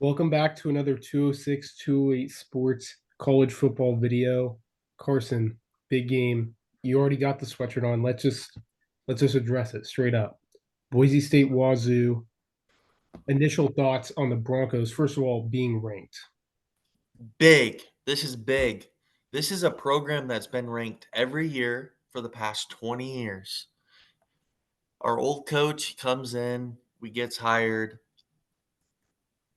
Welcome back to another 206 208 Sports college football video. Carson, big game. You already got the sweatshirt on. Let's just address it straight up. Boise State Wazoo. Initial thoughts on the Broncos. First of all, being ranked. Big. This is big. This is a program that's been ranked every year for the past 20 years. Our old coach comes in, we gets hired.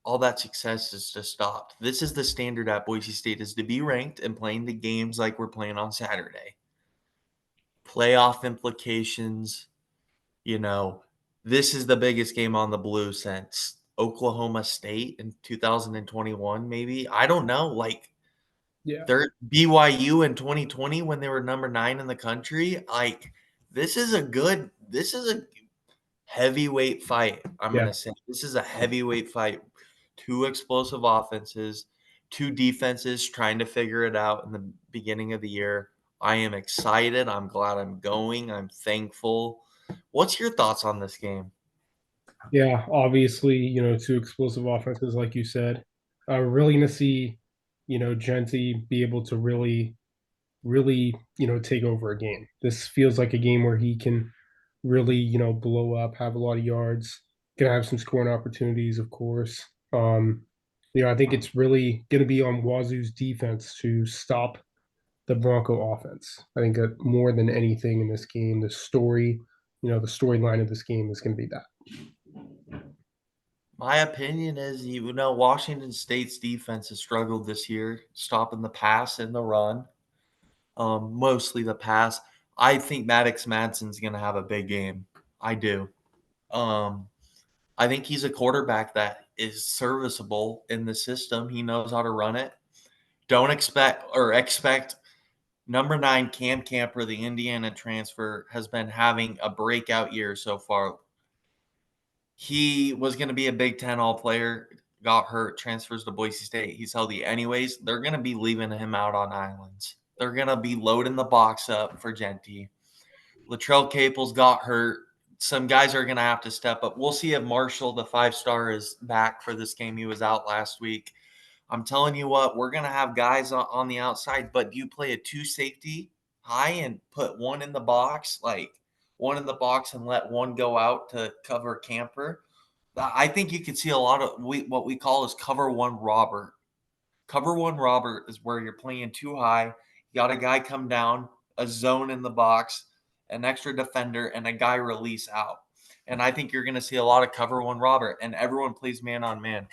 All that success is just stopped. This is the standard at Boise State is to be ranked and playing the games like we're playing on Saturday. Playoff implications, you know, this is the biggest game on the blue since Oklahoma State in 2021 maybe. I don't know, like Yeah. They're BYU in 2020 when they were number 9 in the country. Like, this is a heavyweight fight, I'm Yeah. gonna say. This is a heavyweight fight. 2 explosive offenses, 2 defenses trying to figure it out in the beginning of the year. I am excited. I'm glad I'm going. I'm thankful. What's your thoughts on this game? Yeah. Obviously, two explosive offenses, like you said. We're really gonna see, Genty be able to really, take over a game. This feels like a game where he can really, blow up, have a lot of yards, gonna have some scoring opportunities, of course. I think it's really gonna be on Wazoo's defense to stop the Bronco offense. I think that more than anything in this game, the storyline of this game is gonna be that. My opinion is, Washington State's defense has struggled this year, stopping the pass and the run. Mostly the pass. I think Maddox Madsen's going to have a big game. I do. Um, I think he's a quarterback that is serviceable in the system. He knows how to run it. Don't expect number 9 Cam Camper, the Indiana transfer, has been having a breakout year so far. He was going to be a Big Ten All Player, got hurt, transfers to Boise State. He's healthy anyways. They're going to be leaving him out on islands. They're going to be loading the box up for Genty. Latrell Caples got hurt. Some guys are going to have to step up. We'll see if Marshall, the 5-star, is back for this game. He was out last week. I'm telling you what, we're going to have guys on the outside, but do you play a 2 safety high and put one in the box, like one in the box and let one go out to cover Camper? I think you could see a lot of what we call is cover one Robert. Cover one Robert is where you're playing too high. You got a guy come down, a zone in the box, an extra defender, and a guy release out. And I think you're going to see a lot of cover one Robert, and everyone plays man on man.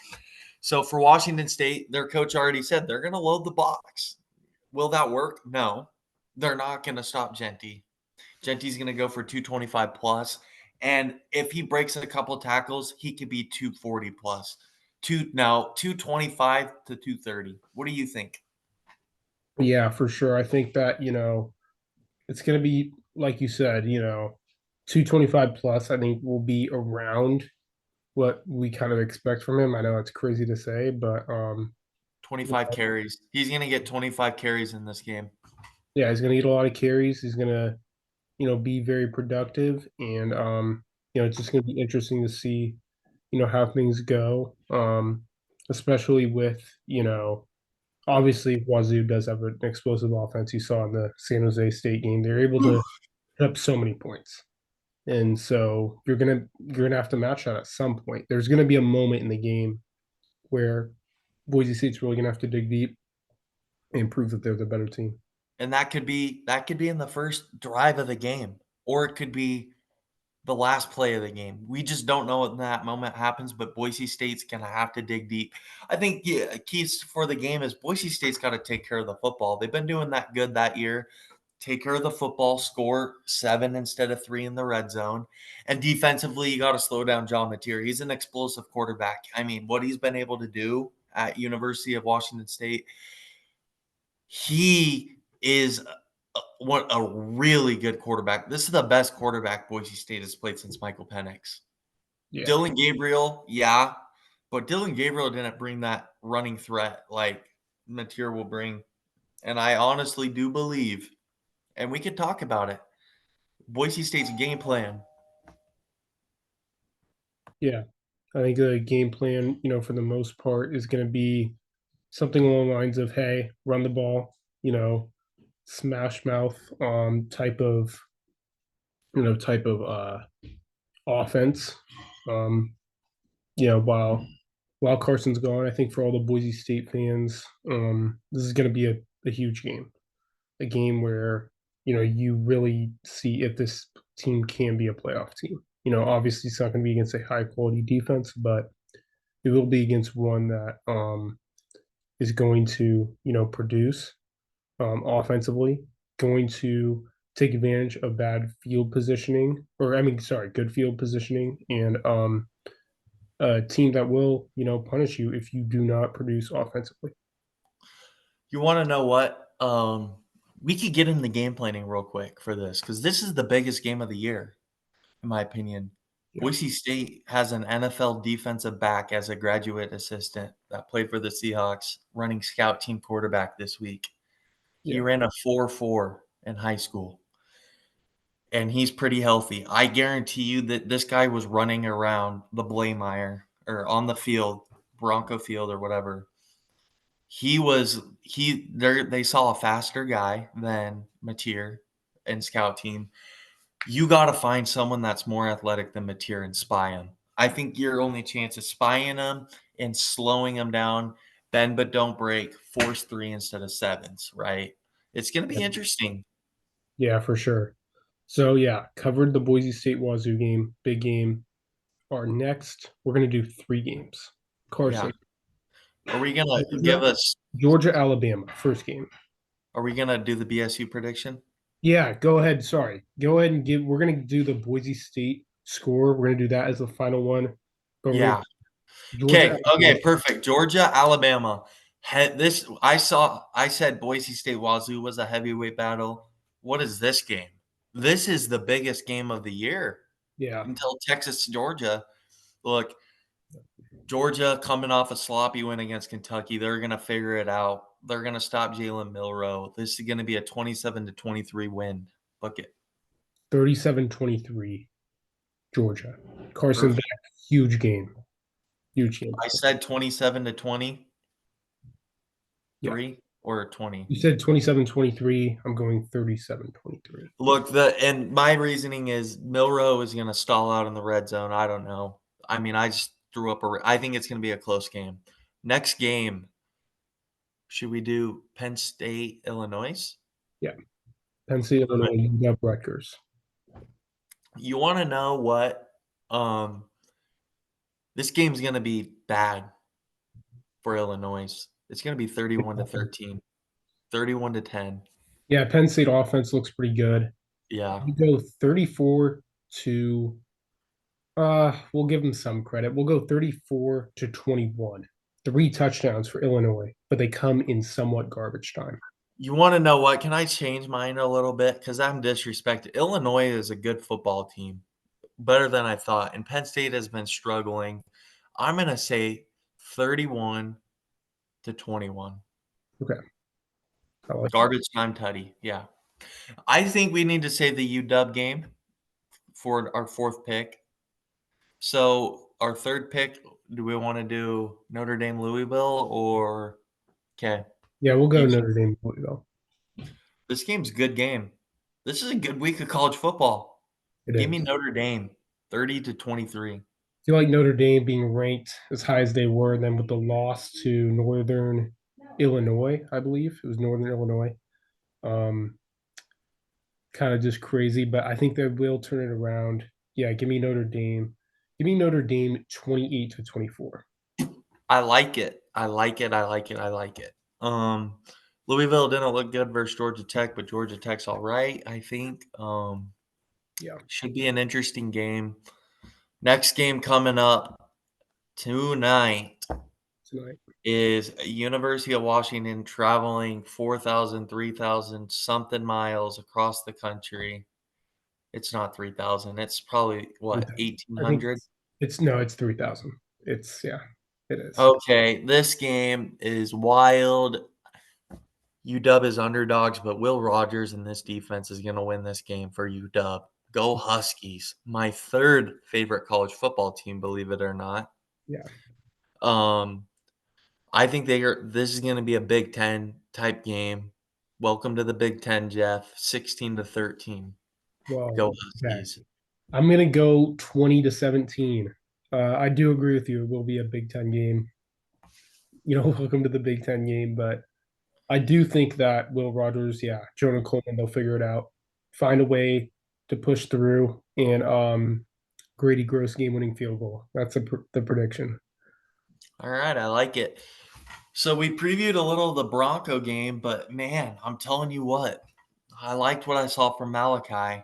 So for Washington State, their coach already said they're going to load the box. Will that work? No. They're not going to stop Genty. Genty's going to go for 225 plus. And if he breaks a couple tackles, he could be 240 plus. 225 to 230. What do you think? Yeah, for sure. I think that, it's gonna be like you said, 225 plus, I think will be around what we kind of expect from him. I know it's crazy to say, but 25 carries. He's going to get 25 carries in this game. yeah, he's gonna get a lot of carries. He's gonna, be very productive, and it's just gonna be interesting to see, how things go. Especially with, obviously Wazoo does have an explosive offense. You saw in the San Jose State game, they're able to put up so many points. And so you're gonna have to match that at some point. There's gonna be a moment in the game where Boise State's really gonna have to dig deep and prove that they're the better team. And that could be in the first drive of the game, or it could be the last play of the game. We just don't know when that moment happens, but Boise State's going to have to dig deep. I think keys for the game is Boise State's got to take care of the football. They've been doing that good that year. Take care of the football, score 7 instead of 3 in the red zone. And defensively, you got to slow down John Mateer. He's an explosive quarterback. I mean, what he's been able to do at University of Washington State, he is what a really good quarterback. This is the best quarterback Boise State has played since Michael Penix. Yeah. Dylan Gabriel, yeah, but Dylan Gabriel didn't bring that running threat like Mateer will bring. And I honestly do believe, and we could talk about it, Boise State's game plan. Yeah. I think the game plan, for the most part, is going to be something along the lines of, hey, run the ball, smash mouth type of offense. Um, while Carson's gone, I think for all the Boise State fans, this is going to be a huge game, a game where you really see if this team can be a playoff team. Obviously it's not going to be against a high quality defense, but it will be against one that is going to produce offensively, going to take advantage of bad field positioning, or I mean, sorry, good field positioning, and a team that will punish you if you do not produce offensively. You wanna know what? We could get into game planning real quick for this because this is the biggest game of the year, in my opinion. Yeah, Boise State has an NFL defensive back as a graduate assistant that played for the Seahawks, running scout team quarterback this week. He yeah, ran a 4.4 in high school, and he's pretty healthy. I guarantee you that this guy was running around the Blameyer or on the field, Bronco Field or whatever. They saw a faster guy than Mateer and scout team. You got to find someone that's more athletic than Mateer and spy him. I think your only chance is spying him and slowing him down. Bend but don't break. Force three instead of sevens. Right? It's going to be interesting. yeah, for sure. So yeah, covered the Boise State Wazoo game, big game. Our next, we're gonna do three games. Yeah. Carson, Are we gonna give Georgia, us? Georgia, Alabama, first game. Are we gonna do the BSU prediction? Yeah, go ahead. Sorry, go ahead and give. We're gonna do the Boise State score. We're gonna do that as the final one. But we're gonna Yeah. Georgia, Okay. Alabama. Okay. Perfect. Georgia, Alabama. This I saw. I said Boise State Wazoo was a heavyweight battle. What is this game? This is the biggest game of the year Yeah, until Texas Georgia. Look, Georgia coming off a sloppy win against Kentucky. They're gonna figure it out. They're gonna stop Jalen Milrow. This is gonna be a 27-23 win. Look it. 37-23, Georgia. Carson Perfect. back, huge game, huge game. I said 27-23 Yeah, or 20. you said 27-23. I'm going 37-23. Look, and my reasoning is Milrow is going to stall out in the red zone. I don't know. I mean, I just threw up I think it's going to be a close game. Next game, should we do Penn State, Illinois? Yeah, Penn State, Illinois, UW, Rutgers. You want to know what? Um, this game's going to be bad for Illinois. It's going to be 31-13, 31-10. Yeah, Penn State offense looks pretty good. Yeah. You go 34 to we'll give them some credit. We'll go 34 to 21. Three touchdowns for Illinois, but they come in somewhat garbage time. You want to know what? Can I change mine a little bit? Because I'm disrespected. Illinois is a good football team, better than I thought. And Penn State has been struggling. I'm going to say 31-21. Okay. I like that. Garbage time tutty. Yeah. I think we need to save the UW game for our fourth pick. So, our third pick, do we want to do Notre Dame, Louisville, or okay? Yeah, we'll go You, Notre Dame Louisville. this game's a good game. This is a good week of college football. It Give me is. Notre Dame, 30-23. I feel like Notre Dame being ranked as high as they were, and then with the loss to Northern Illinois, I believe it was Northern Illinois. Um, Kind of just crazy, but I think they will turn it around. Yeah, give me Notre Dame. Give me Notre Dame 28-24. I like it. I like it. I like it. I like it. Louisville didn't look good versus Georgia Tech, but Georgia Tech's all right, I think. Yeah, Should be an interesting game. Next game coming up tonight tonight. is University of Washington traveling 4,000, 3,000 something miles across the country. It's not 3,000. It's probably what, I think 1,800? it's no, it's 3,000. It's yeah, it is. Okay, this game is wild. UW is underdogs, but Will Rogers and this defense is going to win this game for UW. Go Huskies. My third favorite college football team, believe it or not. Yeah. Um, I think this is gonna be a Big Ten type game. Welcome to the Big Ten, Jeff. 16-13. Well, Go okay. Huskies. I'm gonna go 20-17. I do agree with you. It will be a Big Ten game. Welcome to the Big Ten game. But I do think that Will Rogers, yeah, Jonah Coleman, they'll figure it out, find a way to push through, and Grady Gross game-winning field goal. That's the prediction. All right, I like it. So we previewed a little of the Bronco game, but man, I'm telling you what, I liked what I saw from Malachi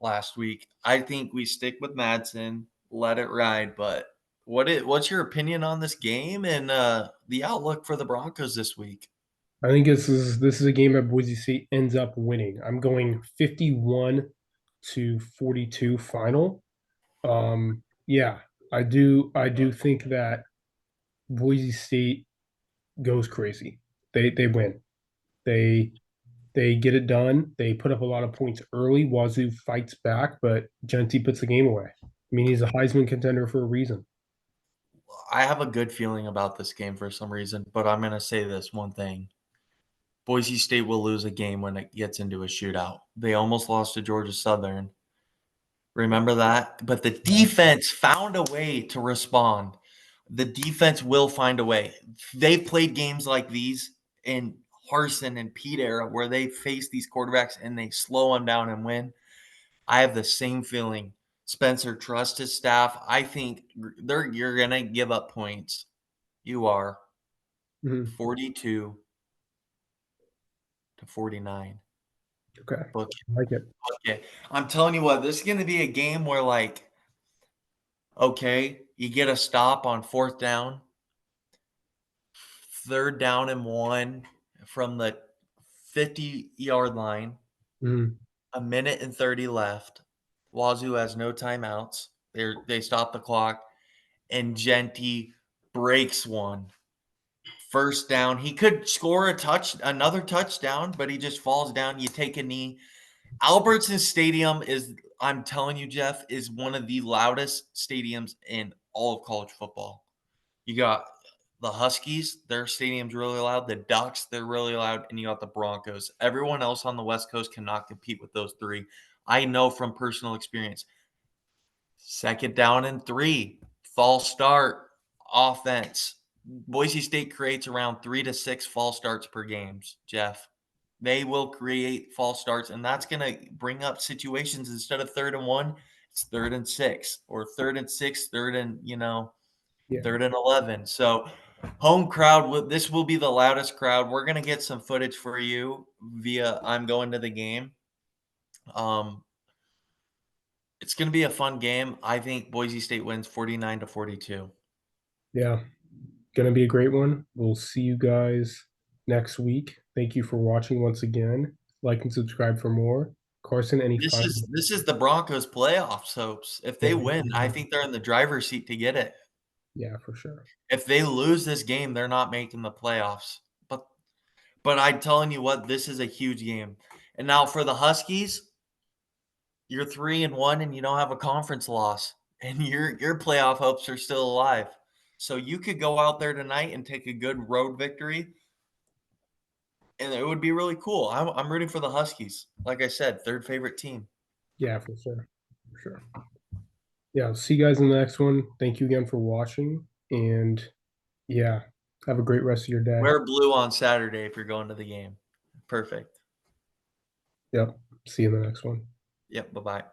last week. I think we stick with Madsen, let it ride. But what's your opinion on this game and the outlook for the Broncos this week? I think this is a game that Boise State ends up winning. I'm going 51-42 final. Yeah, I do think that Boise State goes crazy. They win. They they get it done. They put up a lot of points early. Wazoo fights back, but Genty puts the game away. I mean, he's a Heisman contender for a reason. I have a good feeling about this game for some reason, but I'm going to say this one thing. Boise State will lose a game when it gets into a shootout. They almost lost to Georgia Southern. Remember that? But the defense found a way to respond. The defense will find a way. They've played games like these in Harsin and Pete era where they face these quarterbacks and they slow them down and win. I have the same feeling. Spencer, trust his staff. I think you're gonna give up points. You are Mhm. 42-49. Okay, Book I like it. Okay. I'm telling you what, this is gonna be a game where okay, you get a stop on fourth down, third down and one from the 50-yard line, Mhm. a minute and 30 left. Wazoo has no timeouts. They stop the clock, and Genty breaks one. First down. He could score another touchdown, but he just falls down. You take a knee. Albertson Stadium is, I'm telling you, Jeff, is one of the loudest stadiums in all of college football. You got the Huskies, their stadium's really loud. The Ducks, they're really loud. And you got the Broncos. Everyone else on the West Coast cannot compete with those three. I know from personal experience. Second down and 3, false start, offense. Boise State creates around 3 to 6 false starts per games, Jeff. They will create false starts, and that's going to bring up situations instead of 3rd and 1, it's 3rd and 6, or 3rd and 6, 3rd and, Yeah, 3rd and 11. So, home crowd, this will be the loudest crowd. We're going to get some footage for you via I'm going to the game. Um, it's going to be a fun game. I think Boise State wins 49-42. yeah, gonna be a great one. We'll see you guys next week. Thank you for watching once again. Like and subscribe for more. Carson, any This final? is this is the Broncos playoffs hopes. If Yeah, they win, I think they're in the driver's seat to get it. yeah, for sure. If they lose this game, they're not making the playoffs. But I'm telling you what, this is a huge game. And now for the Huskies, you're 3-1 and you don't have a conference loss, and your playoff hopes are still alive. So you could go out there tonight and take a good road victory, and it would be really cool. I'm rooting for the Huskies. Like I said, third favorite team. Yeah, for sure. For sure. Yeah, I'll see you guys in the next one. Thank you again for watching. And yeah, have a great rest of your day. Wear blue on Saturday if you're going to the game. Perfect. Yep. See you in the next one. Yep. Bye bye.